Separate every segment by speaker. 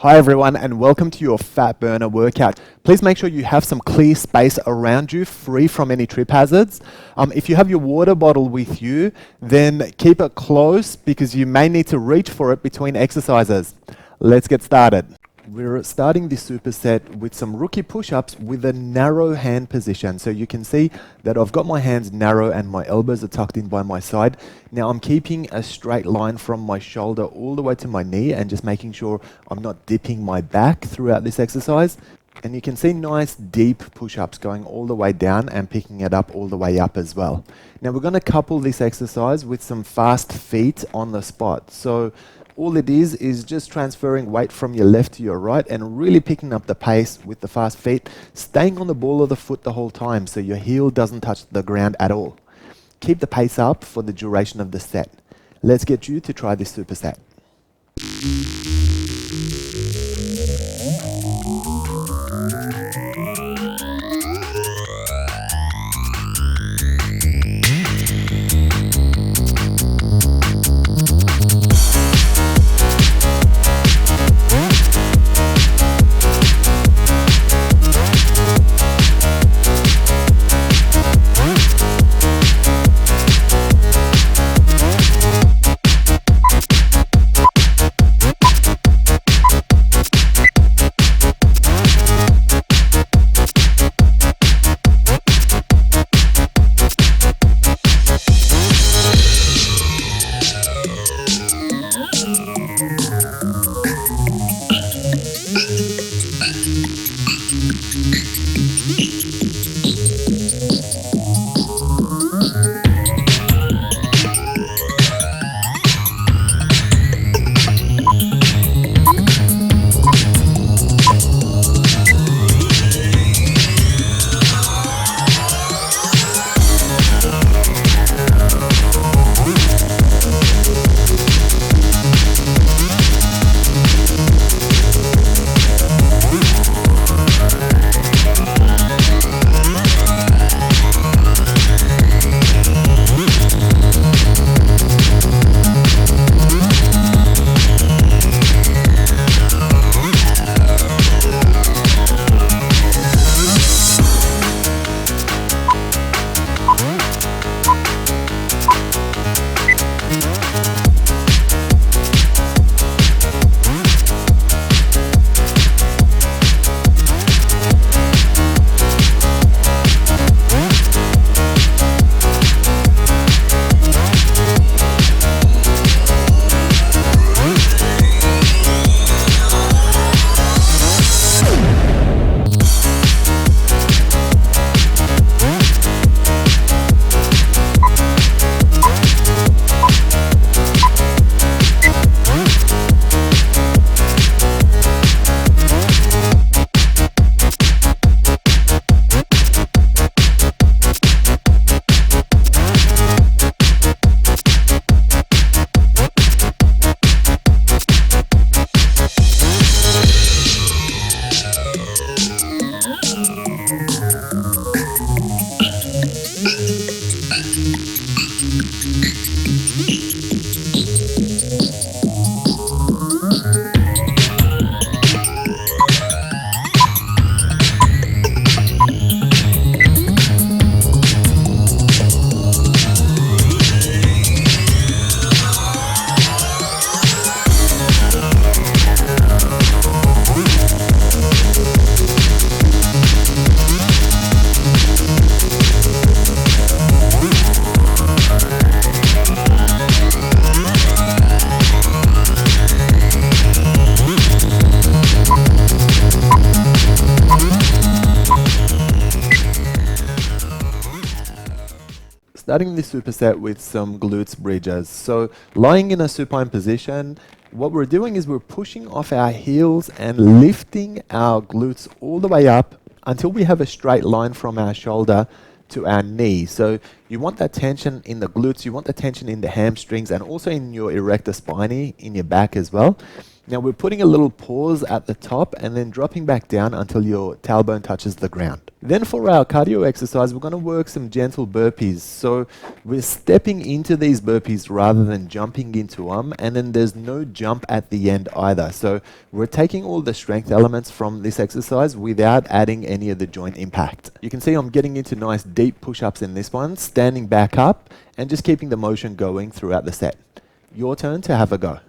Speaker 1: Hi everyone, and welcome to your fat burner workout. Please make sure you have some clear space around you, free from any trip hazards. If you have your water bottle with you, then keep it close because you may need to reach for it between exercises. Let's get started. We're starting this superset with some rookie push-ups with a narrow hand position. So you can see that I've got my hands narrow and my elbows are tucked in by my side. Now I'm keeping a straight line from my shoulder all the way to my knee and just making sure I'm not dipping my back throughout this exercise. And you can see nice deep push-ups going all the way down and picking it up all the way up as well. Now we're going to couple this exercise with some fast feet on the spot. So all it is just transferring weight from your left to your right and really picking up the pace with the fast feet, staying on the ball of the foot the whole time so your heel doesn't touch the ground at all. Keep the pace up for the duration of the set. Let's get you to try this superset. Starting this superset with some glutes bridges. So lying in a supine position, what we're doing is we're pushing off our heels and lifting our glutes all the way up until we have a straight line from our shoulder to our knee. So you want that tension in the glutes, you want the tension in the hamstrings and also in your erector spinae, in your back as well. Now we're putting a little pause at the top and then dropping back down until your tailbone touches the ground. Then for our cardio exercise, we're going to work some gentle burpees. So we're stepping into these burpees rather than jumping into them, and then there's no jump at the end either. So we're taking all the strength elements from this exercise without adding any of the joint impact. You can see I'm getting into nice deep push-ups in this one, standing back up and just keeping the motion going throughout the set. Your turn to have a go.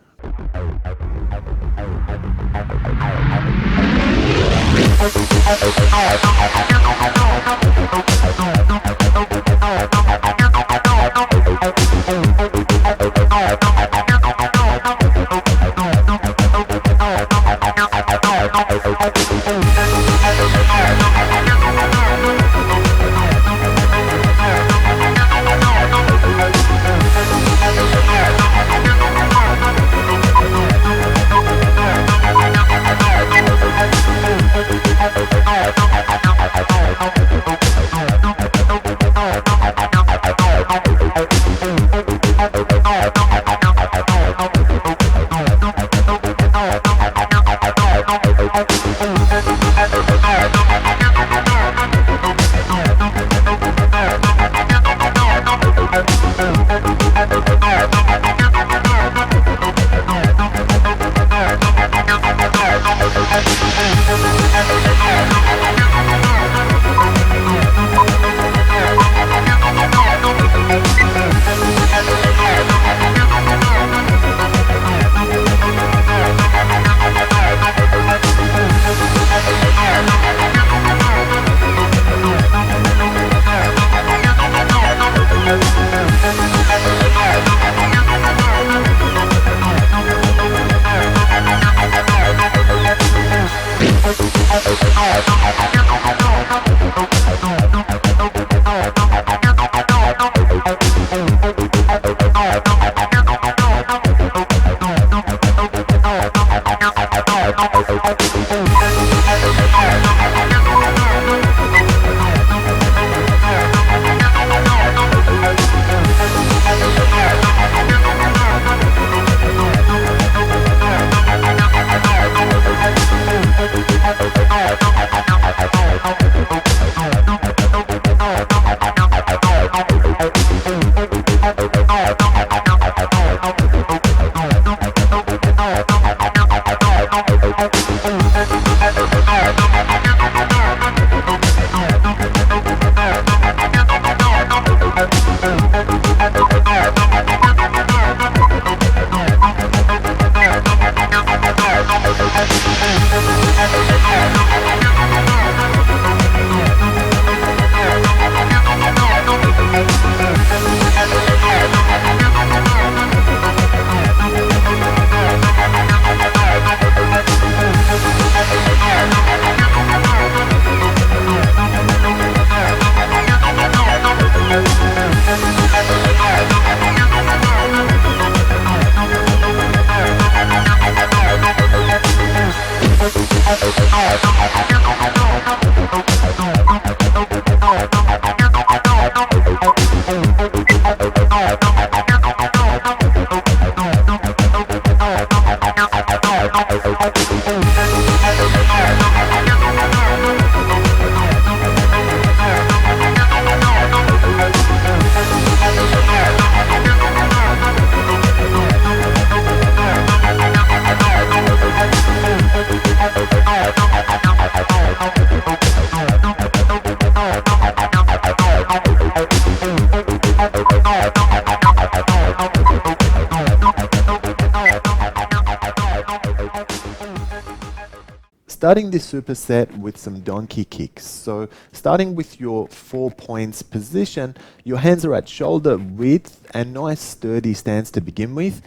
Speaker 1: Starting this superset with some donkey kicks. So starting with your 4 points position, your hands are at shoulder width and nice sturdy stance to begin with.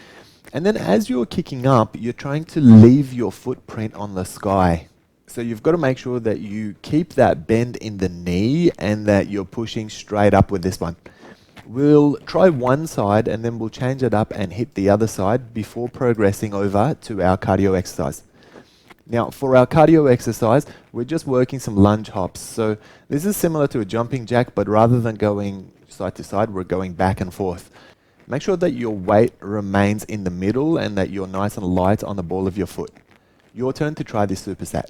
Speaker 1: And then as you're kicking up, you're trying to leave your footprint on the sky. So you've got to make sure that you keep that bend in the knee and that you're pushing straight up with this one. We'll try one side and then we'll change it up and hit the other side before progressing over to our cardio exercise. Now, for our cardio exercise, we're just working some lunge hops. So this is similar to a jumping jack, but rather than going side to side, we're going back and forth. Make sure that your weight remains in the middle and that you're nice and light on the ball of your foot. Your turn to try this superset.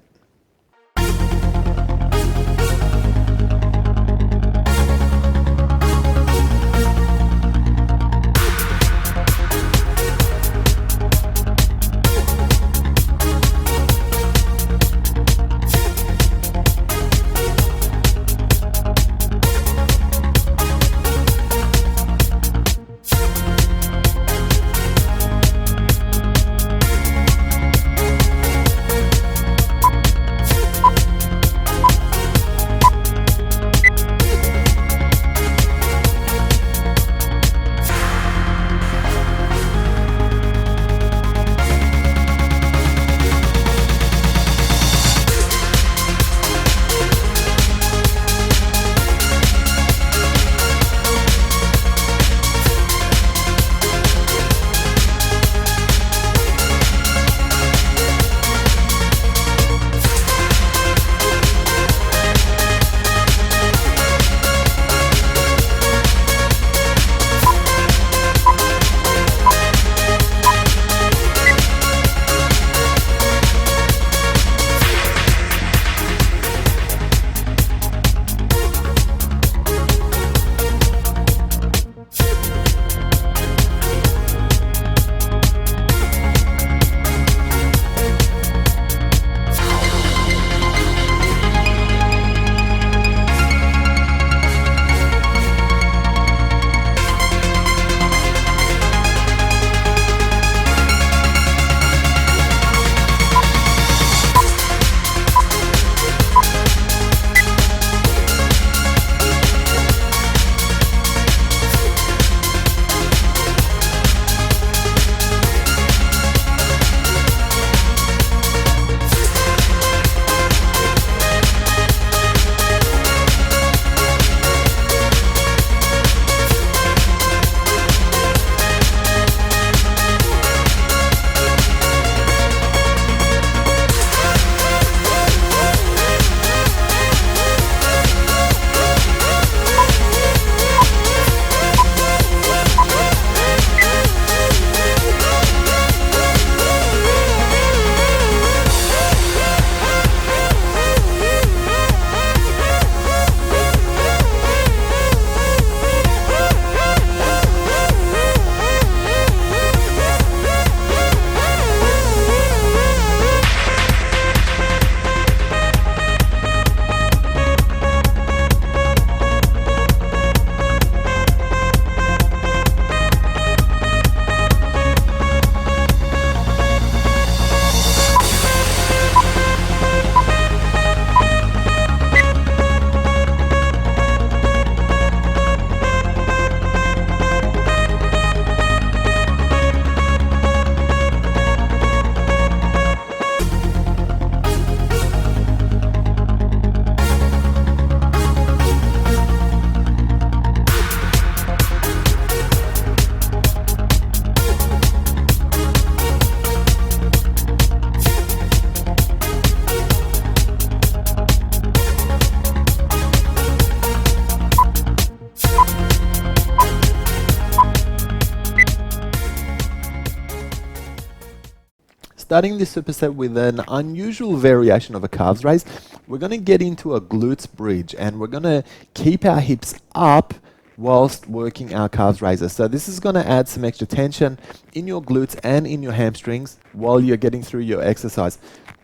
Speaker 1: starting this superset with an unusual variation of a calves raise. We're going to get into a glutes bridge, and we're going to keep our hips up whilst working our calves raises. So this is going to add some extra tension in your glutes and in your hamstrings while you're getting through your exercise.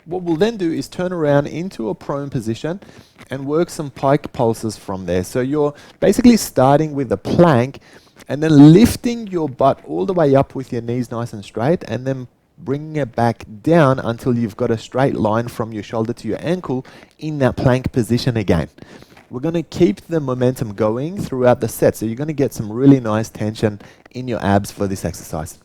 Speaker 1: What we'll then do is turn around into a prone position and work some pike pulses from there. So you're basically starting with a plank and then lifting your butt all the way up with your knees nice and straight, and then bringing it back down until you've got a straight line from your shoulder to your ankle in that plank position again. We're going to keep the momentum going throughout the set, so you're going to get some really nice tension in your abs for this exercise.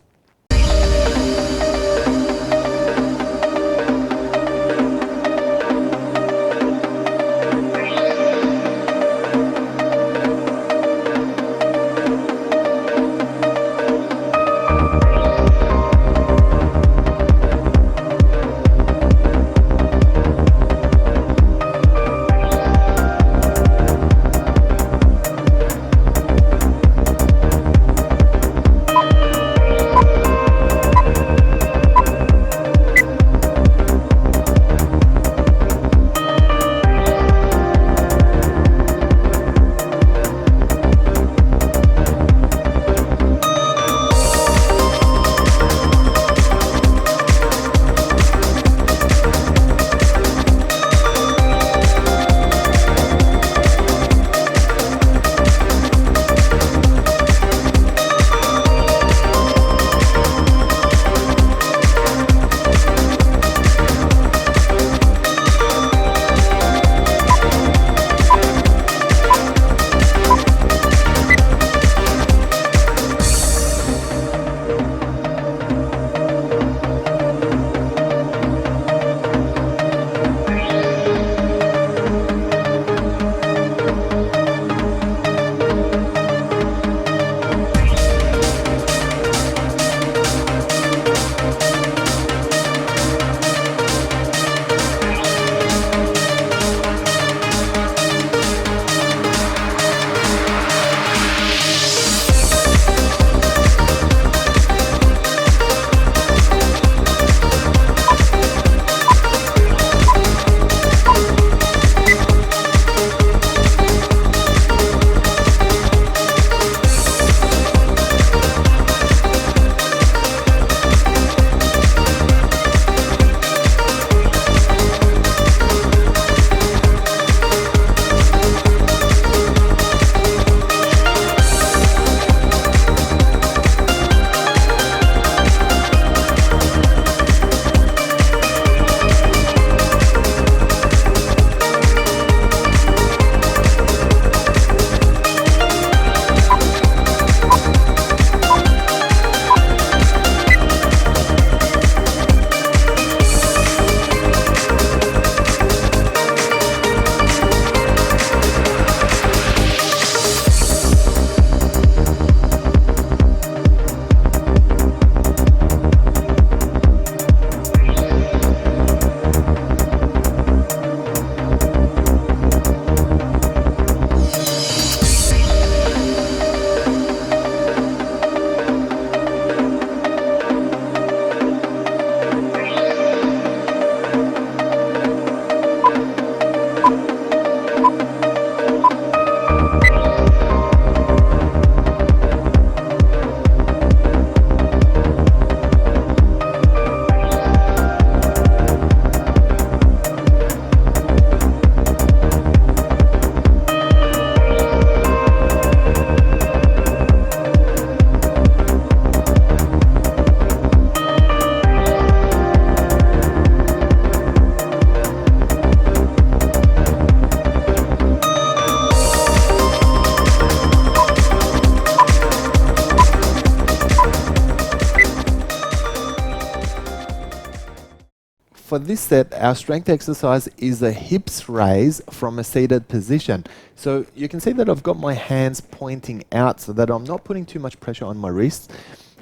Speaker 1: For this set, our strength exercise is a hips raise from a seated position. So you can see that I've got my hands pointing out so that I'm not putting too much pressure on my wrists.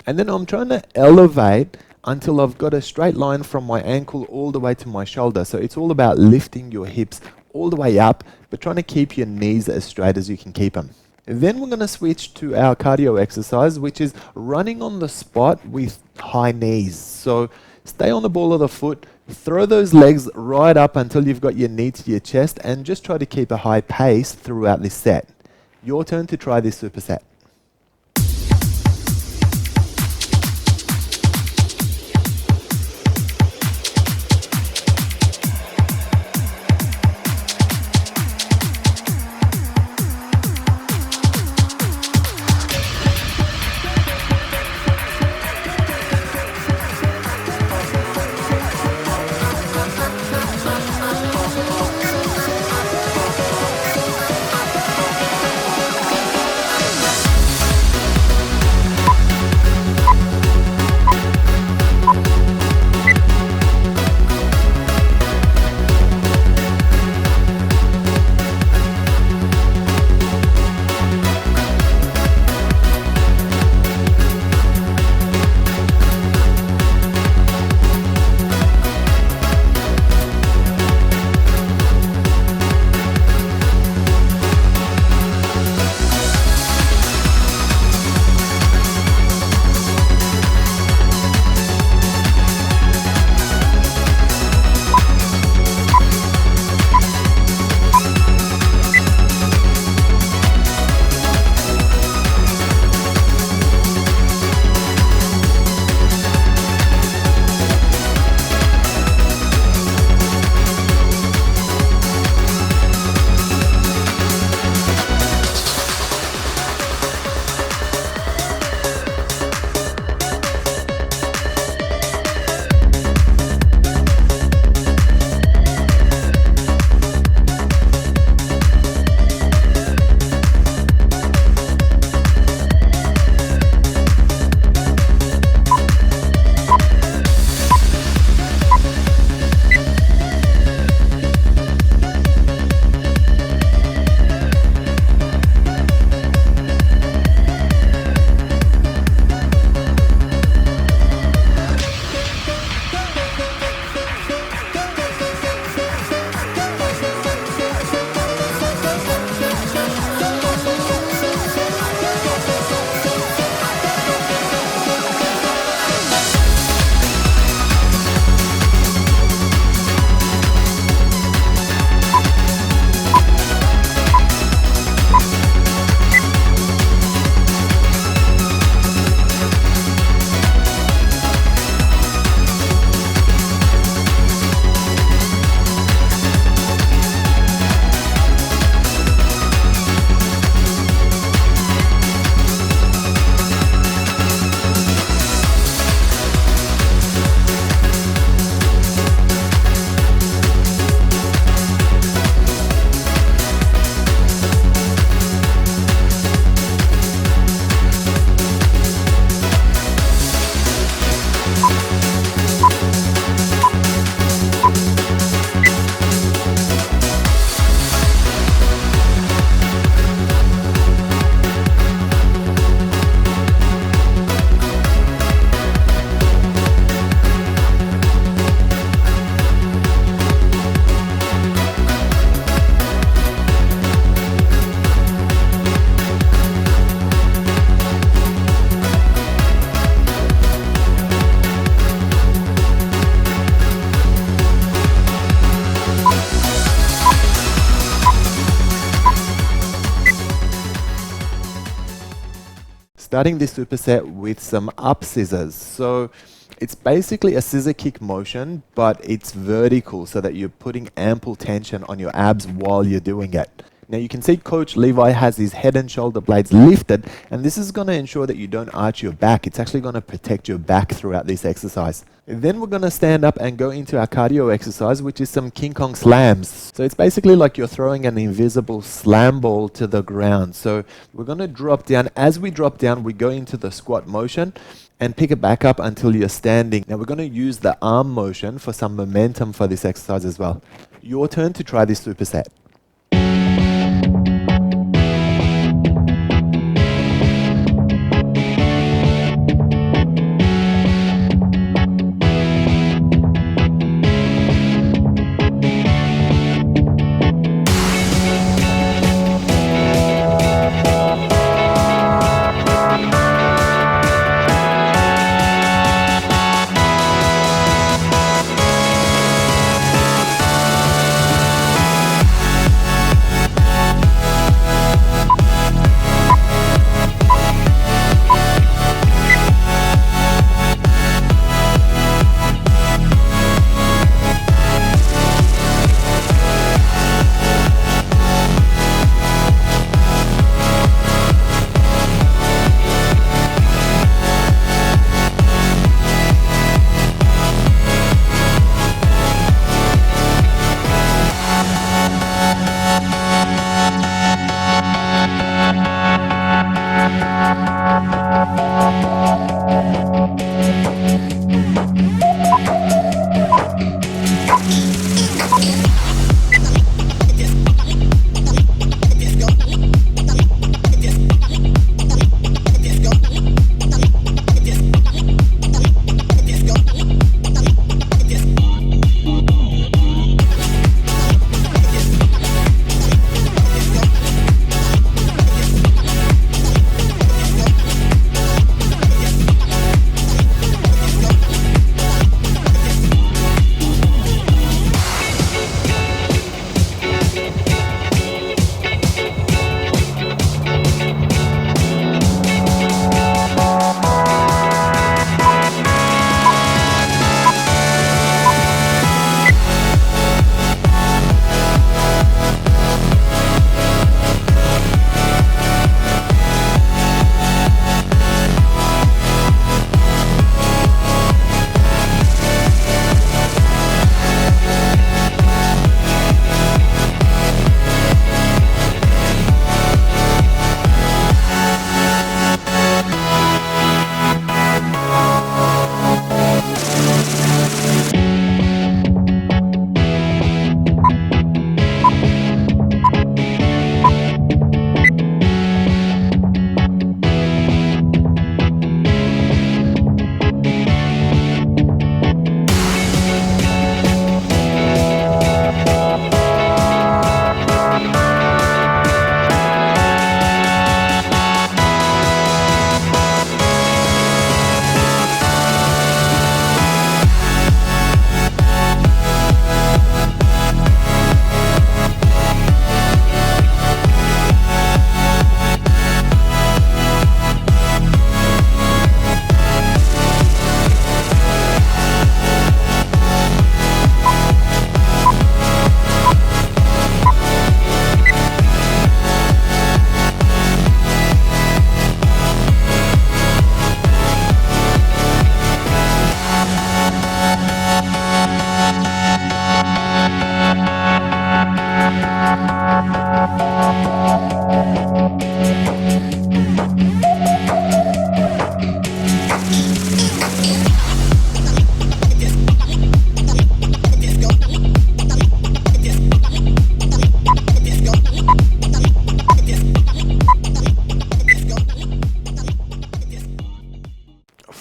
Speaker 1: And then I'm trying to elevate until I've got a straight line from my ankle all the way to my shoulder. So it's all about lifting your hips all the way up, but trying to keep your knees as straight as you can keep them. Then we're going to switch to our cardio exercise, which is running on the spot with high knees. So Stay on the ball of the foot, throw those legs right up until you've got your knee to your chest, and just try to keep a high pace throughout this set. Your turn to try this superset. Starting this superset with some up scissors. So it's basically a scissor kick motion, but it's vertical so that you're putting ample tension on your abs while you're doing it. Now you can see Coach Levi has his head and shoulder blades lifted, and this is going to ensure that you don't arch your back. It's actually going to protect your back throughout this exercise. Then we're going to stand up and go into our cardio exercise, which is some King Kong slams. So it's basically like you're throwing an invisible slam ball to the ground. So we're going to drop down. As we drop down, we go into the squat motion and pick it back up until you're standing. Now we're going to use the arm motion for some momentum for this exercise as well. Your turn to try this superset.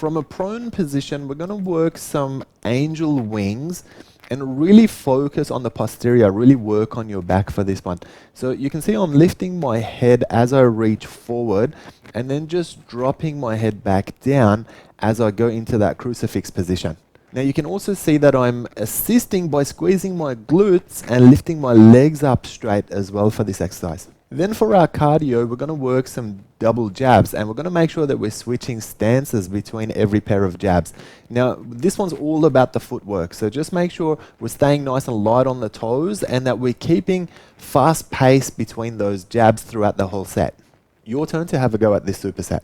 Speaker 1: From a prone position, we're going to work some angel wings and really focus on the posterior, really work on your back for this one. So you can see I'm lifting my head as I reach forward and then just dropping my head back down as I go into that crucifix position. Now you can also see that I'm assisting by squeezing my glutes and lifting my legs up straight as well for this exercise. Then for our cardio, we're going to work some double jabs, and we're going to make sure that we're switching stances between every pair of jabs. Now, this one's all about the footwork, so just make sure we're staying nice and light on the toes and that we're keeping fast pace between those jabs throughout the whole set. Your turn to have a go at this superset.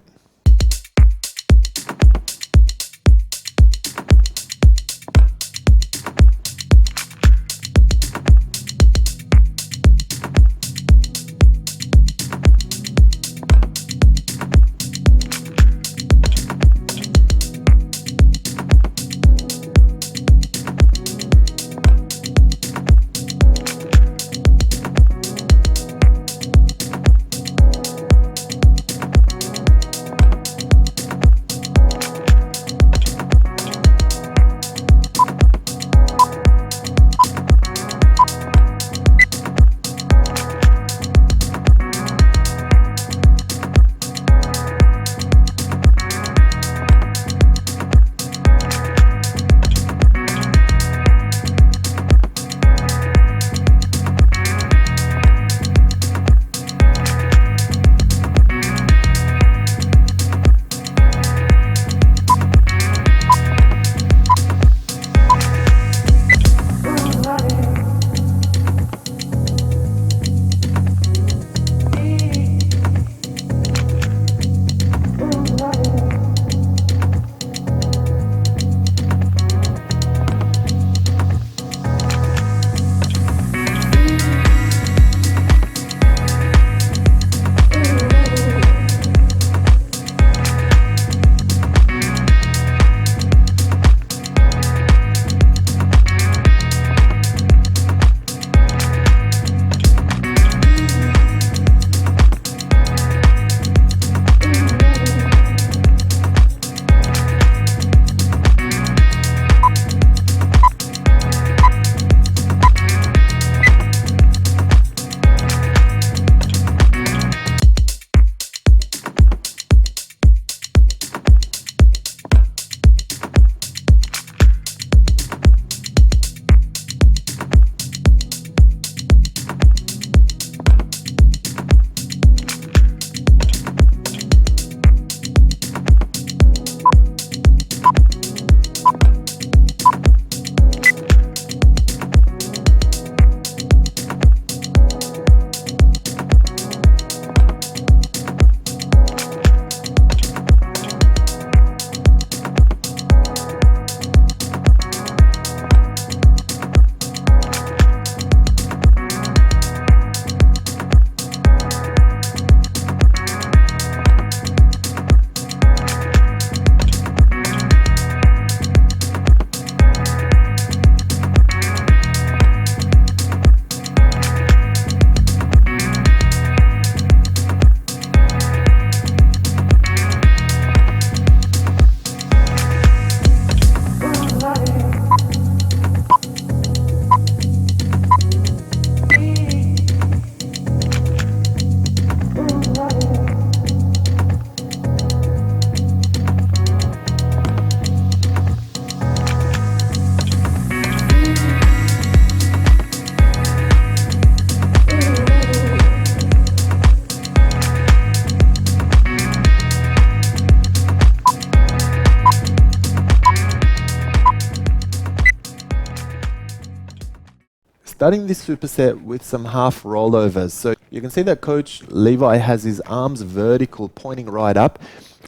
Speaker 1: Starting this superset with some half rollovers. So you can see that Coach Levi has his arms vertical pointing right up,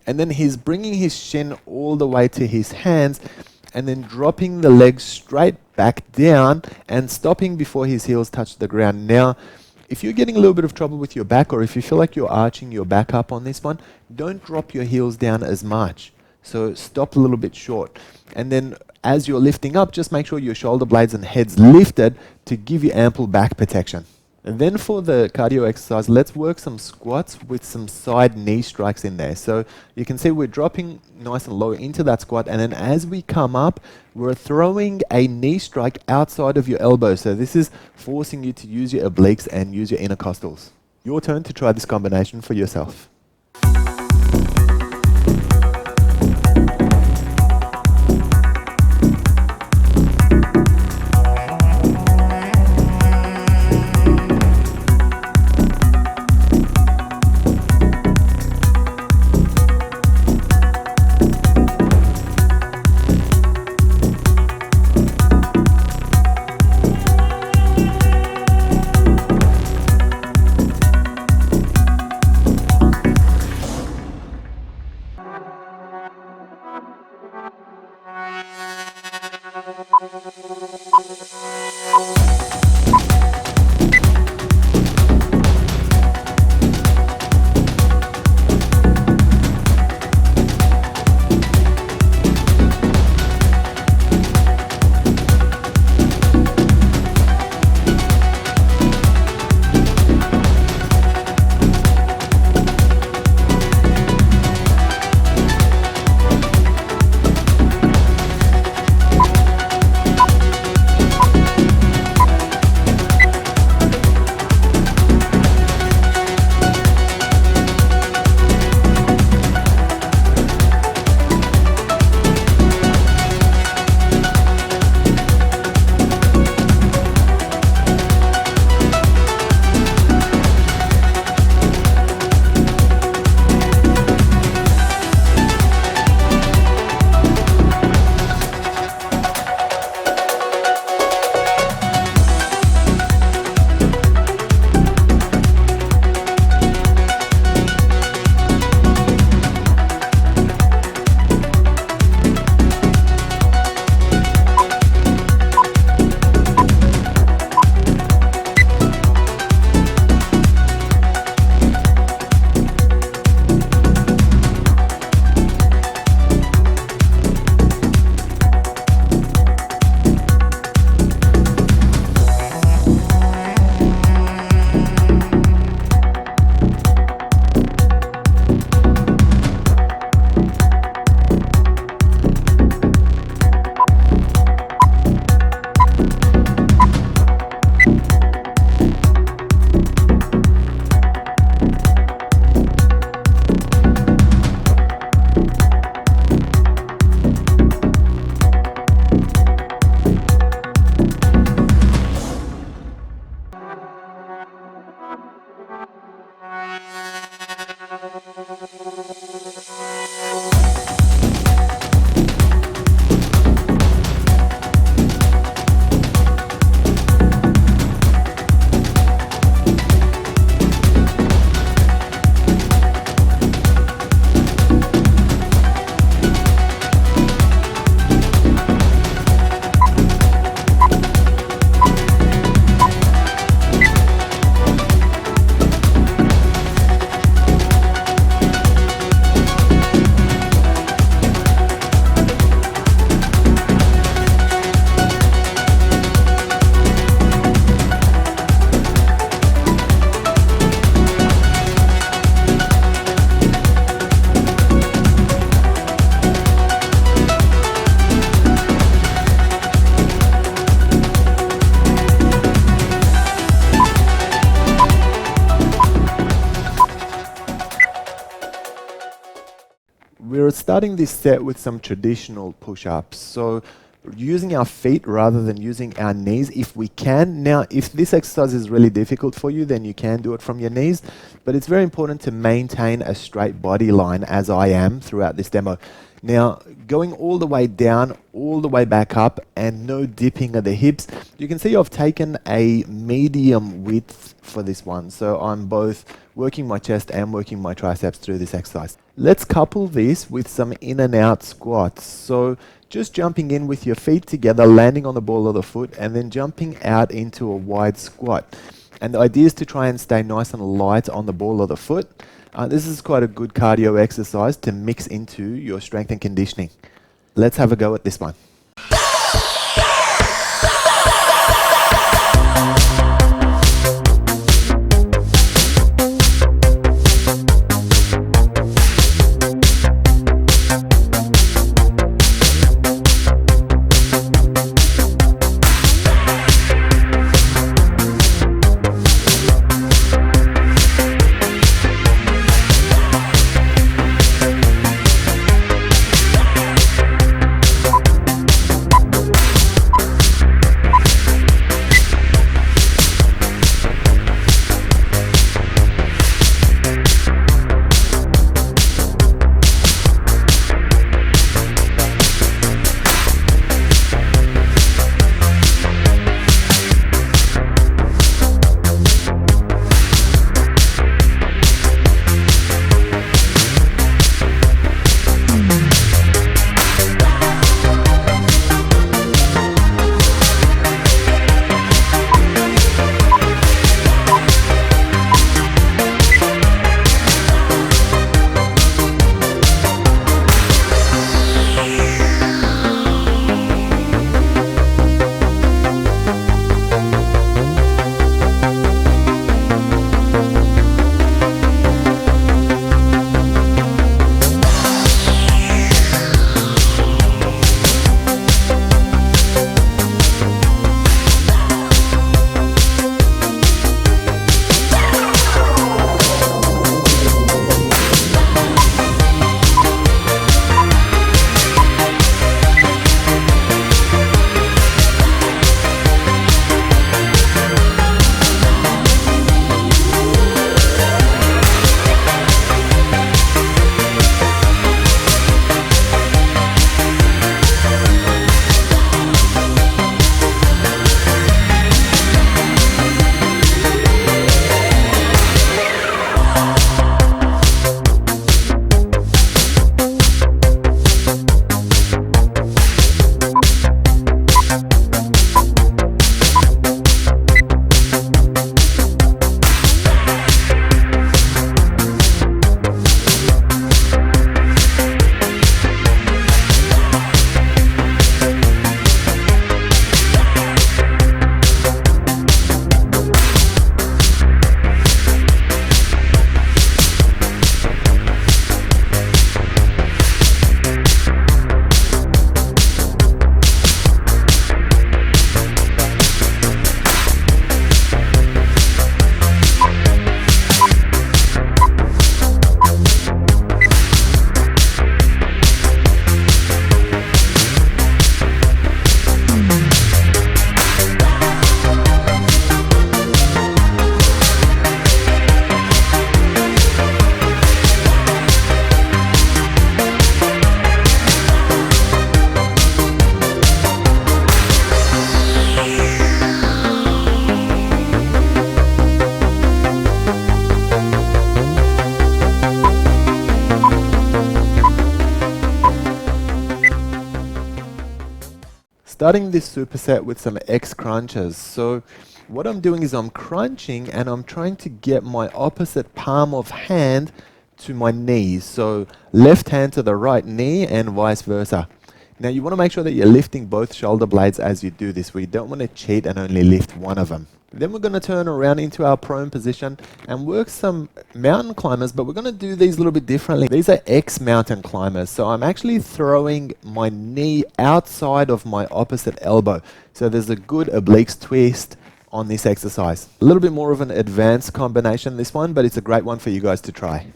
Speaker 1: and then he's bringing his shin all the way to his hands and then dropping the legs straight back down and stopping before his heels touch the ground. Now, if you're getting a little bit of trouble with your back, or if you feel like you're arching your back up on this one, don't drop your heels down as much. So stop a little bit short. And then as you're lifting up, just make sure your shoulder blades and head's lifted to give you ample back protection. And then for the cardio exercise, let's work some squats with some side knee strikes in there. So you can see we're dropping nice and low into that squat, and then as we come up, we're throwing a knee strike outside of your elbow. So this is forcing you to use your obliques and use your intercostals. Your turn to try this combination for yourself. We're starting this set with some traditional push-ups. So using our feet rather than using our knees if we can. Now, if this exercise is really difficult for you, then you can do it from your knees. But it's very important to maintain a straight body line, as I am throughout this demo. Now, going all the way down, all the way back up, and no dipping of the hips. You can see I've taken a medium width for this one. So I'm both working my chest and working my triceps through this exercise. Let's couple this with some in and out squats. So just jumping in with your feet together, landing on the ball of the foot, and then jumping out into a wide squat. And the idea is to try and stay nice and light on the ball of the foot. This is quite a good cardio exercise to mix into your strength and conditioning. Let's have a go at this one. starting this superset with some X crunches. So what I'm doing is I'm crunching and I'm trying to get my opposite palm of hand to my knees. So left hand to the right knee and vice versa. Now you want to make sure that you're lifting both shoulder blades as you do this. We don't want to cheat and only lift one of them. Then we're going to turn around into our prone position and work some mountain climbers, but we're going to do these a little bit differently. These are X mountain climbers. So I'm actually throwing my knee outside of my opposite elbow. So there's a good obliques twist on this exercise. A little bit more of an advanced combination, this one, but it's a great one for you guys to try.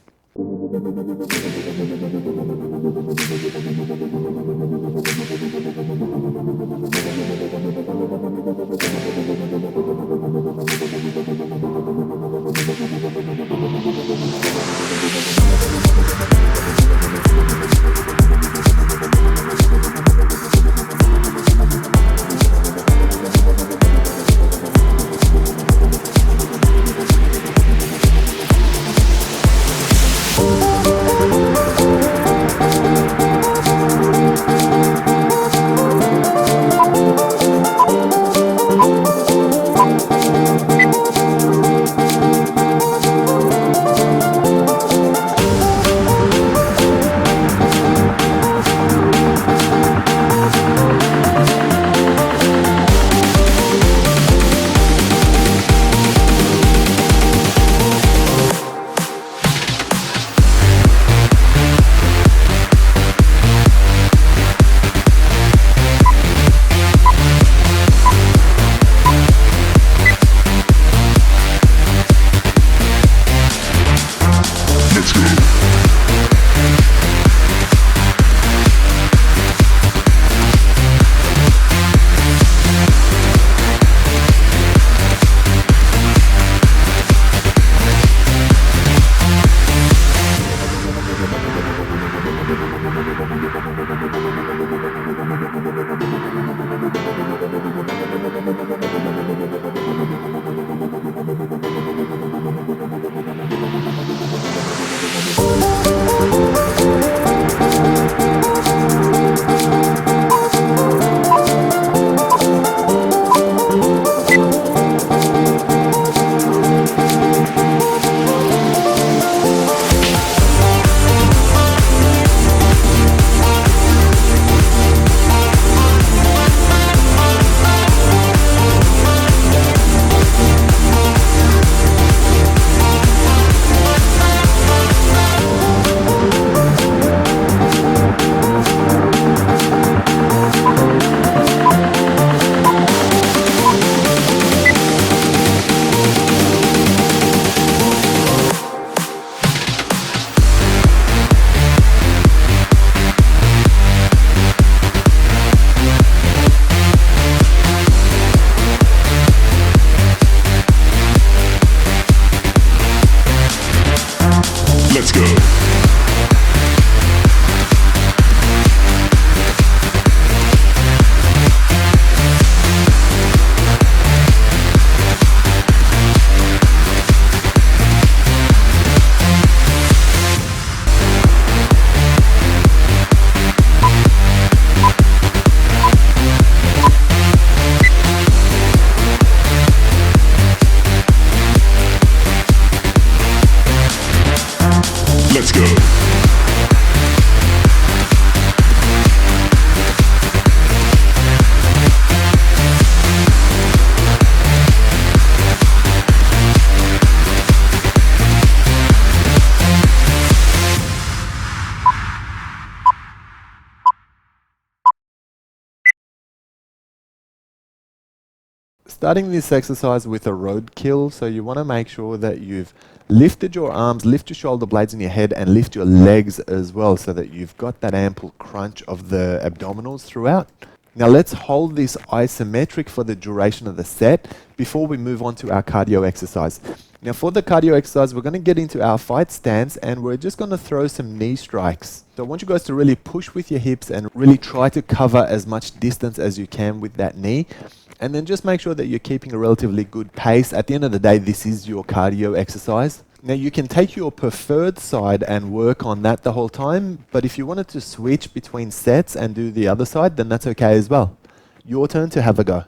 Speaker 1: Starting this exercise with a roadkill, so you want to make sure that you've lifted your arms, lift your shoulder blades in your head, and lift your legs as well, so that you've got that ample crunch of the abdominals throughout. Now let's hold this isometric for the duration of the set before we move on to our cardio exercise. Now for the cardio exercise, we're going to get into our fight stance and we're just going to throw some knee strikes. So I want you guys to really push with your hips and really try to cover as much distance as you can with that knee. And then just make sure that you're keeping a relatively good pace. At the end of the day, this is your cardio exercise. Now you can take your preferred side and work on that the whole time, but if you wanted to switch between sets and do the other side, then that's okay as well. Your turn to have a go.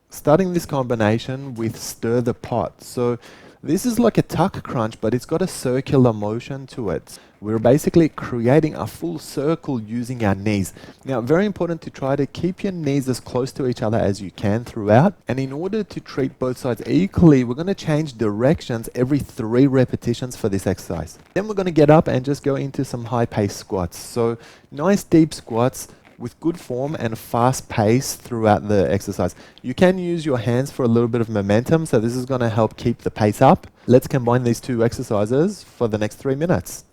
Speaker 1: Starting this combination with stir the pot. So this is like a tuck crunch, but it's got a circular motion to it. We're basically creating a full circle using our knees. Now, very important to try to keep your knees as close to each other as you can throughout. And in order to treat both sides equally, we're going to change directions every 3 repetitions for this exercise. Then we're going to get up and just go into some high-paced squats. So nice deep squats with good form and fast pace throughout the exercise. You can use your hands for a little bit of momentum, so this is going to help keep the pace up. Let's combine these 2 exercises for the next 3 minutes.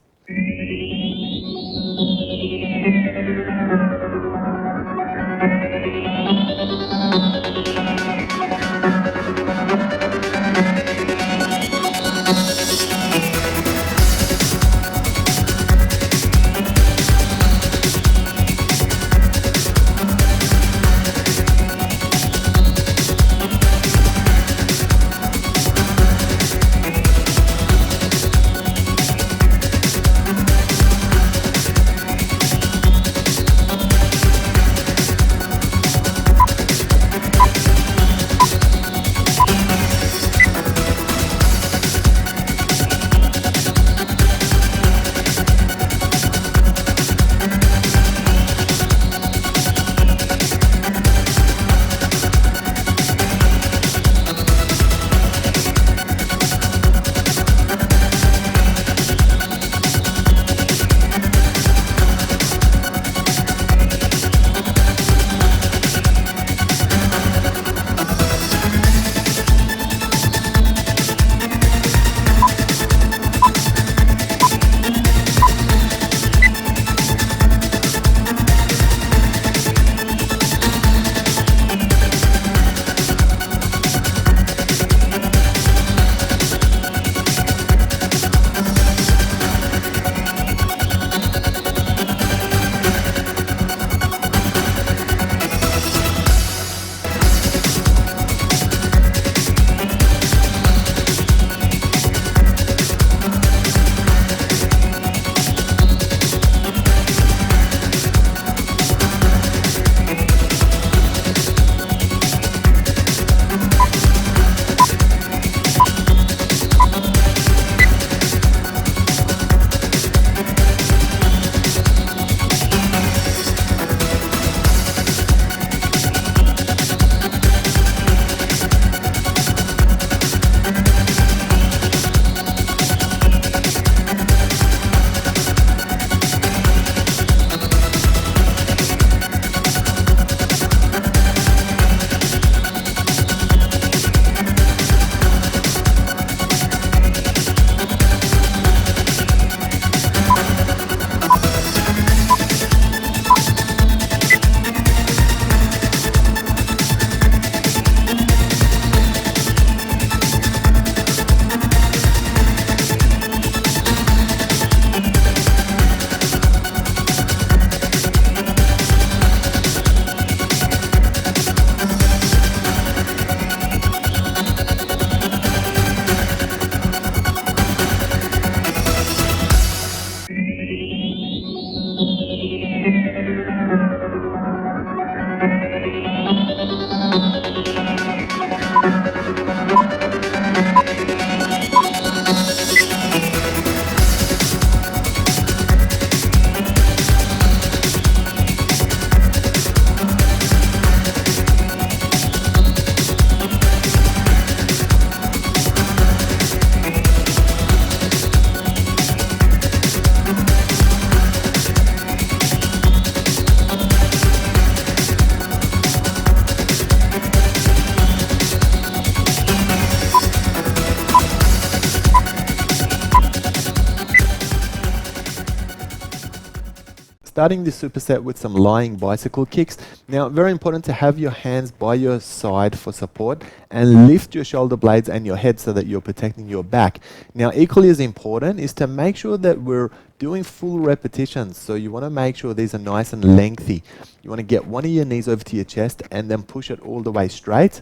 Speaker 1: Starting this superset with some lying bicycle kicks. Now, very important to have your hands by your side for support and lift your shoulder blades and your head so that you're protecting your back. Now, equally as important is to make sure that we're doing full repetitions. So you want to make sure these are nice and lengthy. You want to get one of your knees over to your chest and then push it all the way straight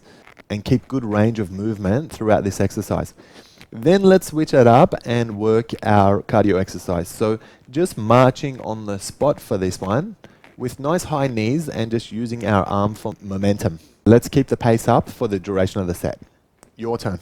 Speaker 1: and keep good range of movement throughout this exercise. Then let's switch it up and work our cardio exercise. So just marching on the spot for this one with nice high knees and just using our arm for momentum. Let's keep the pace up for the duration of the set. Your turn.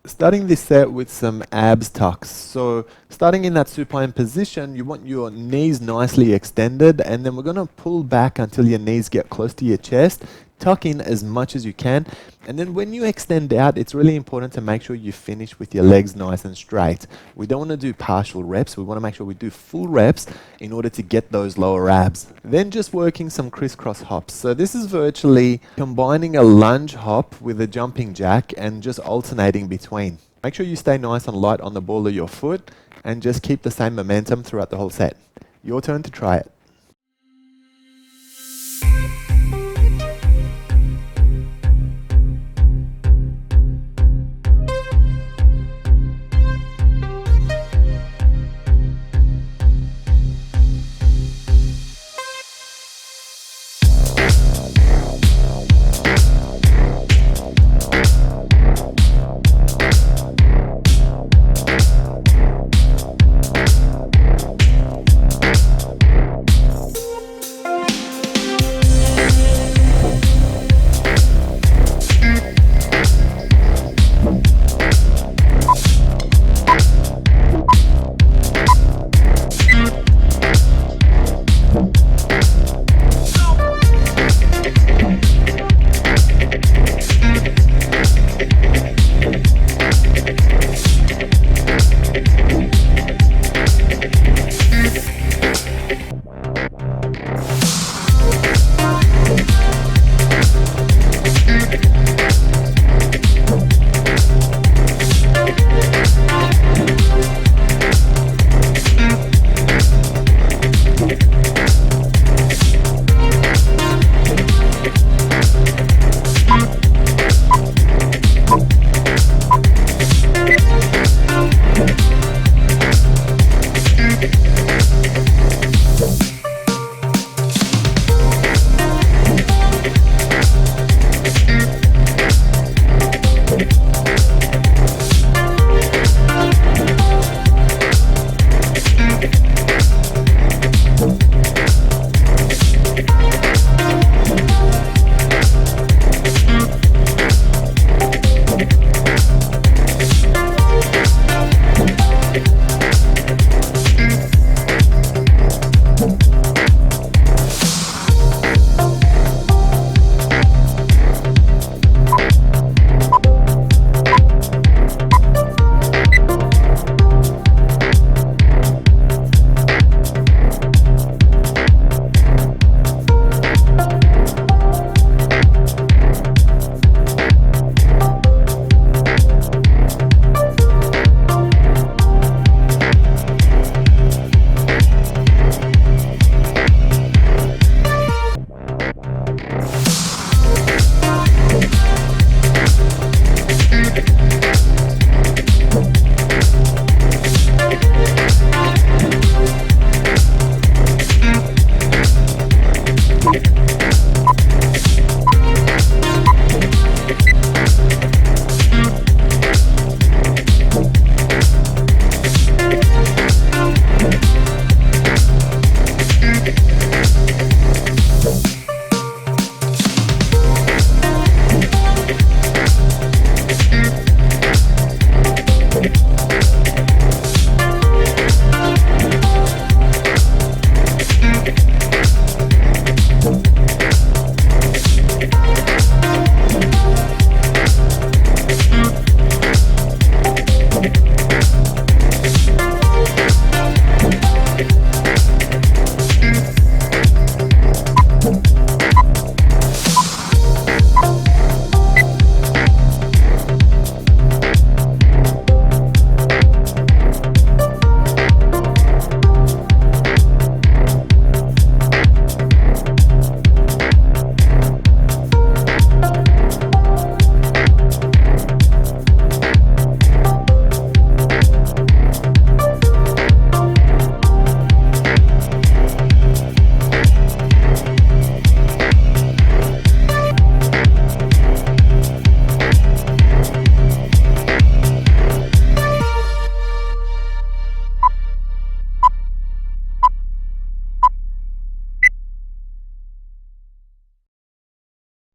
Speaker 1: Starting this set with some abs tucks. So starting in that supine position, you want your knees nicely extended, and then we're going to pull back until your knees get close to your chest. Tuck in as much as you can, and then when you extend out, it's really important to make sure you finish with your legs nice and straight. We don't want to do partial reps. We want to make sure we do full reps in order to get those lower abs. Then just working some crisscross hops. So this is virtually combining a lunge hop with a jumping jack and just alternating between. Make sure you stay nice and light on the ball of your foot and just keep the same momentum throughout the whole set. Your turn to try it.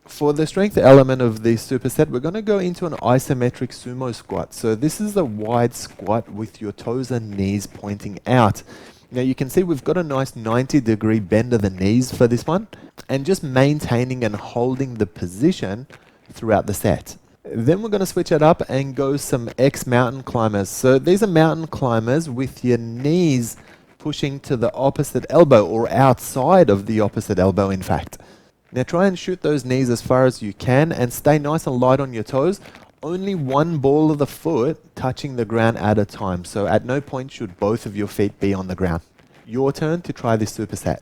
Speaker 1: For the strength element of the superset, we're going to go into an isometric sumo squat. So this is a wide squat with your toes and knees pointing out. Now you can see we've got a nice 90-degree bend of the knees for this one, and just maintaining and holding the position throughout the set. Then we're going to switch it up and go some X mountain climbers. So these are mountain climbers with your knees pushing to the opposite elbow, or outside of the opposite elbow in fact. Now try and shoot those knees as far as you can and stay nice and light on your toes. only one ball of the foot touching the ground at a time. So at no point should both of your feet be on the ground. Your turn to try this superset.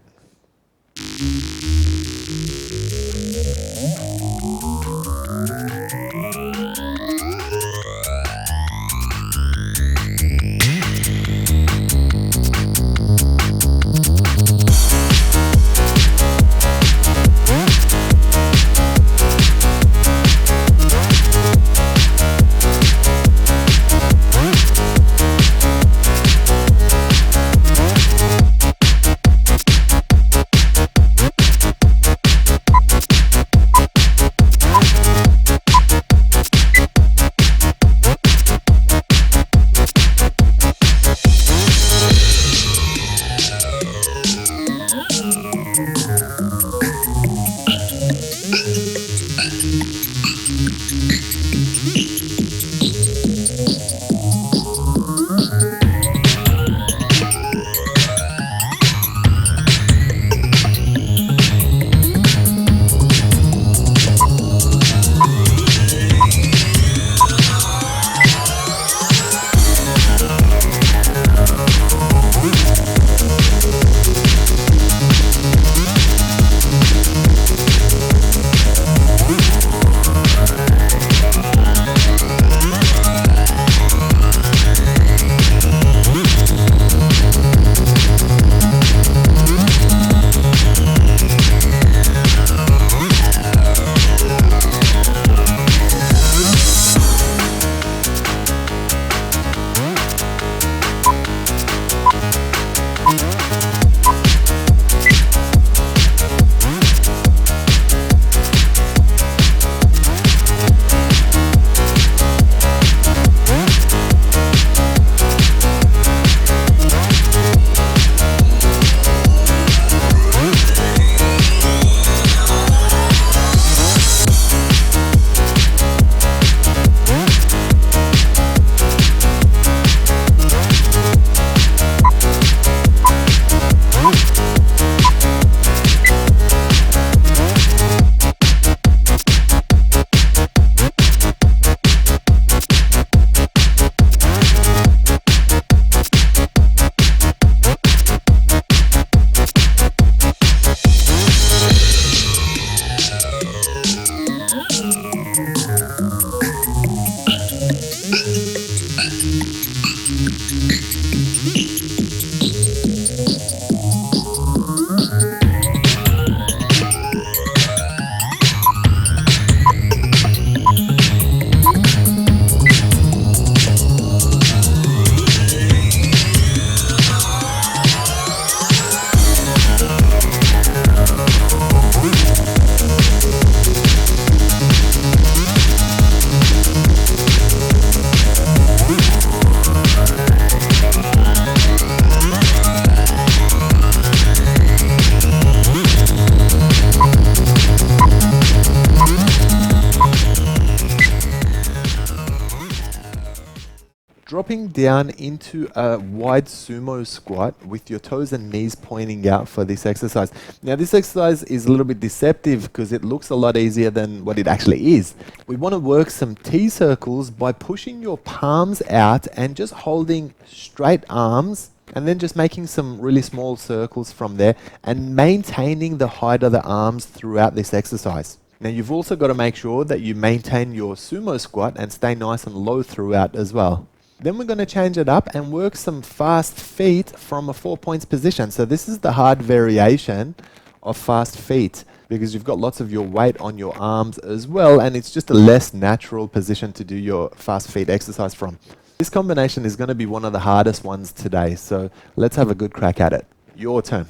Speaker 1: Dropping down into a wide sumo squat with your toes and knees pointing out for this exercise. Now this exercise is a little bit deceptive because it looks a lot easier than what it actually is. We want to work some T circles by pushing your palms out and just holding straight arms and then just making some really small circles from there and maintaining the height of the arms throughout this exercise. Now you've also got to make sure that you maintain your sumo squat and stay nice and low throughout as well. Then we're going to change it up and work some fast feet from a 4 points position. So this is the hard variation of fast feet because you've got lots of your weight on your arms as well, and it's just a less natural position to do your fast feet exercise from. This combination is going to be one of the hardest ones today, so let's have a good crack at it. Your turn.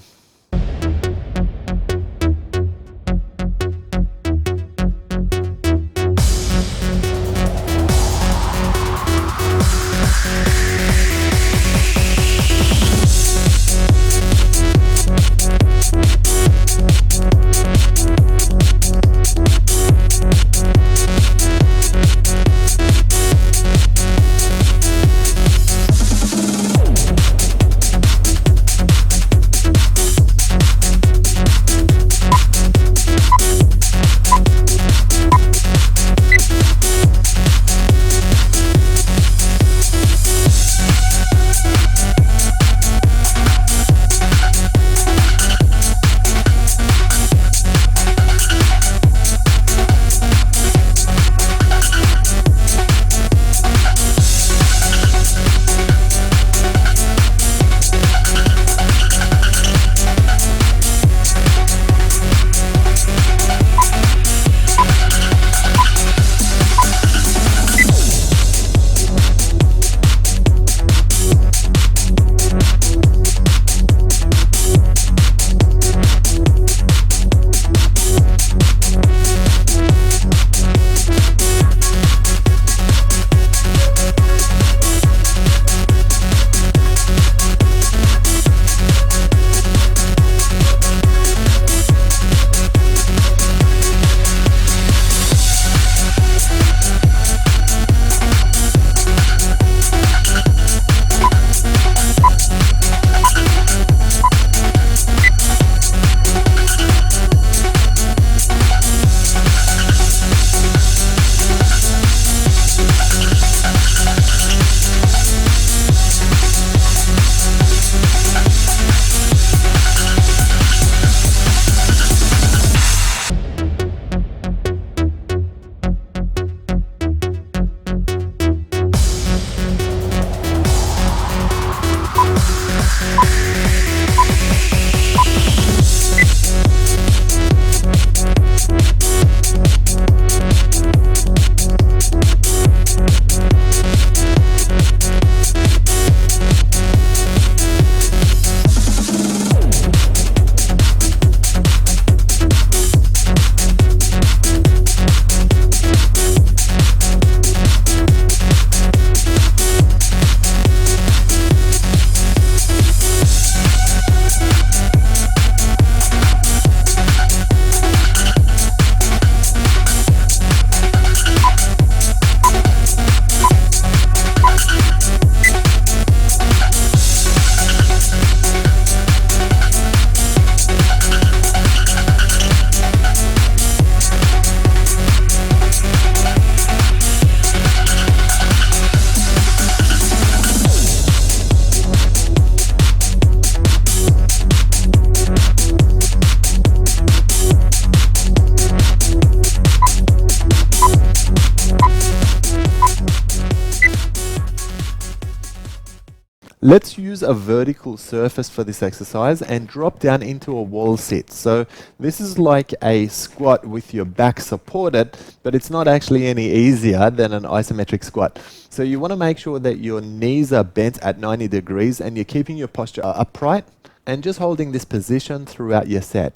Speaker 1: Let's use a vertical surface for this exercise and drop down into a wall sit. So this is like a squat with your back supported, but it's not actually any easier than an isometric squat. So you want to make sure that your knees are bent at 90 degrees and you're keeping your posture upright and just holding this position throughout your set.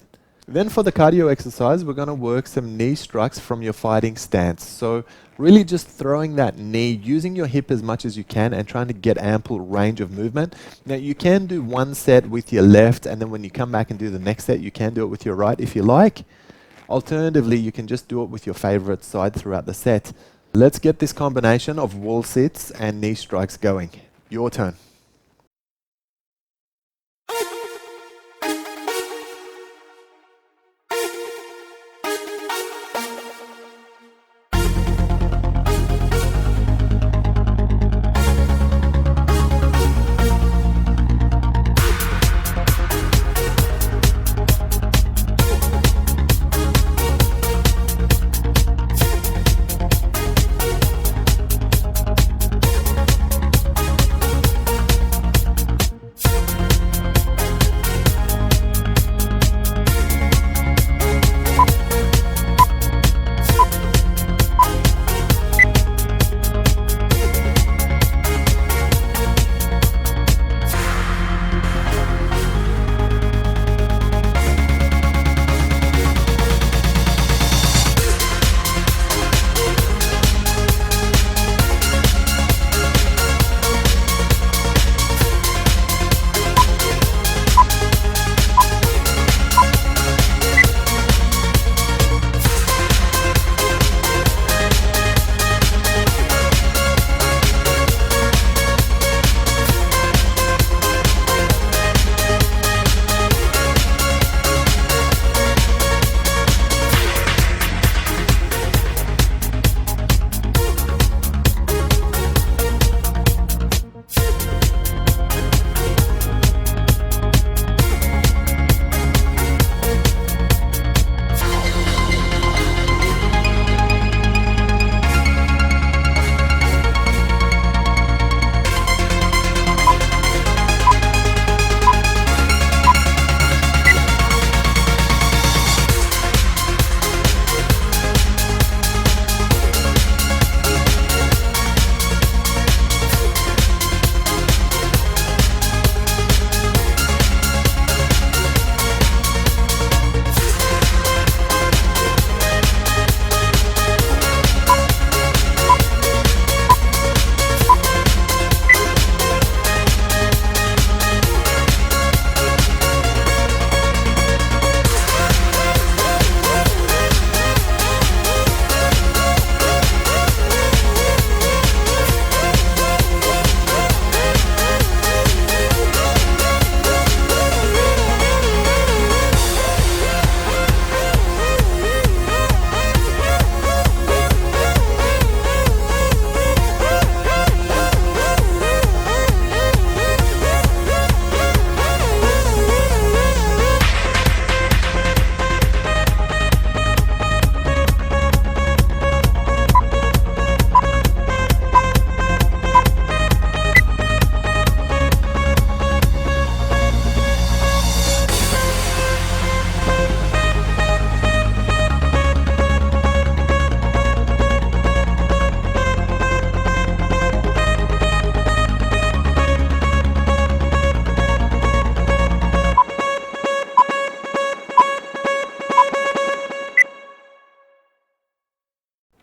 Speaker 1: Then for the cardio exercise, we're going to work some knee structs from your fighting stance. So really just throwing that knee, using your hip as much as you can and trying to get ample range of movement. Now you can do one set with your left, and then when you come back and do the next set, you can do it with your right if you like. Alternatively, you can just do it with your favorite side throughout the set. Let's get this combination of wall sits and knee strikes going. Your turn.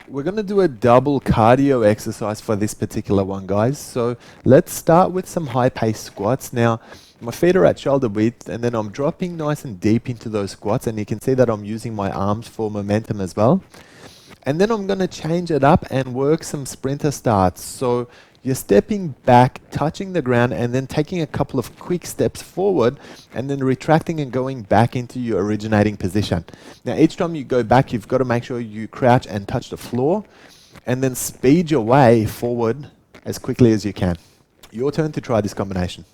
Speaker 1: We're going to do a double cardio exercise for this particular one, guys. So let's start with some high-paced squats. Now, my feet are at shoulder width, and then I'm dropping nice and deep into those squats, and you can see that I'm using my arms for momentum as well. And then I'm going to change it up and work some sprinter starts. So you're stepping back, touching the ground, and then taking a couple of quick steps forward, and then retracting and going back into your originating position. Now, each time you go back, you've got to make sure you crouch and touch the floor, and then speed your way forward as quickly as you can. Your turn to try this combination.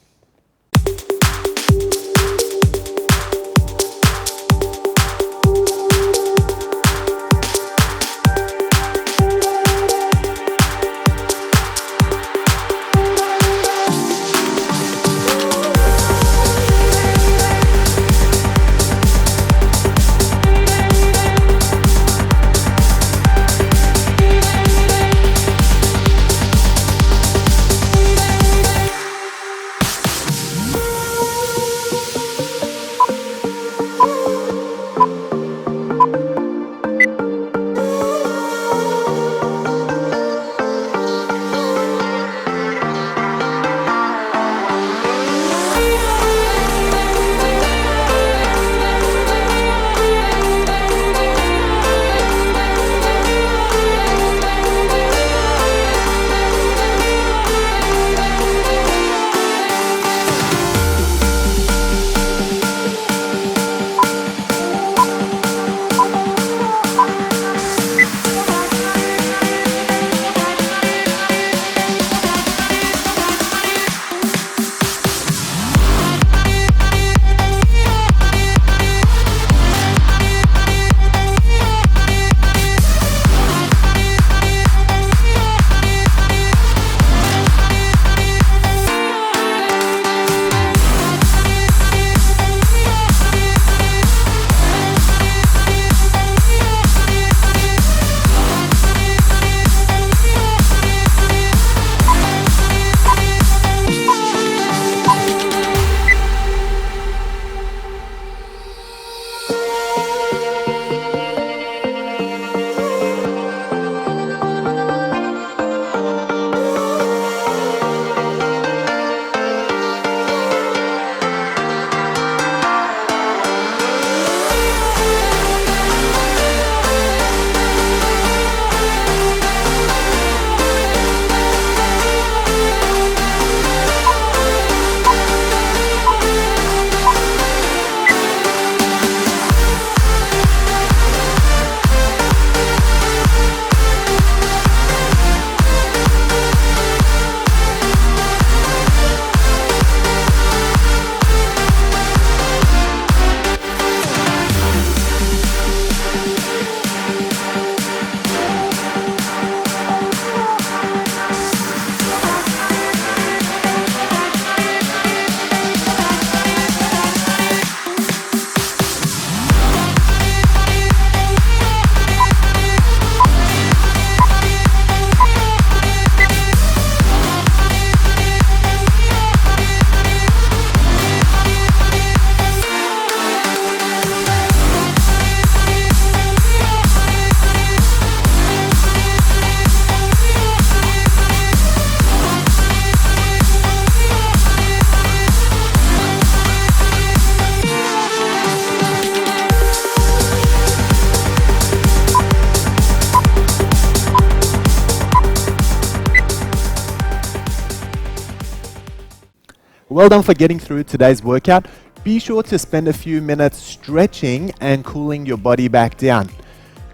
Speaker 1: Well done for getting through today's workout. Be sure to spend a few minutes stretching and cooling your body back down.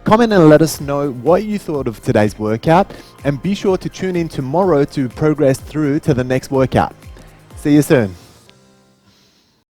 Speaker 1: Comment and let us know what you thought of today's workout, and be sure to tune in tomorrow to progress through to the next workout. See you soon.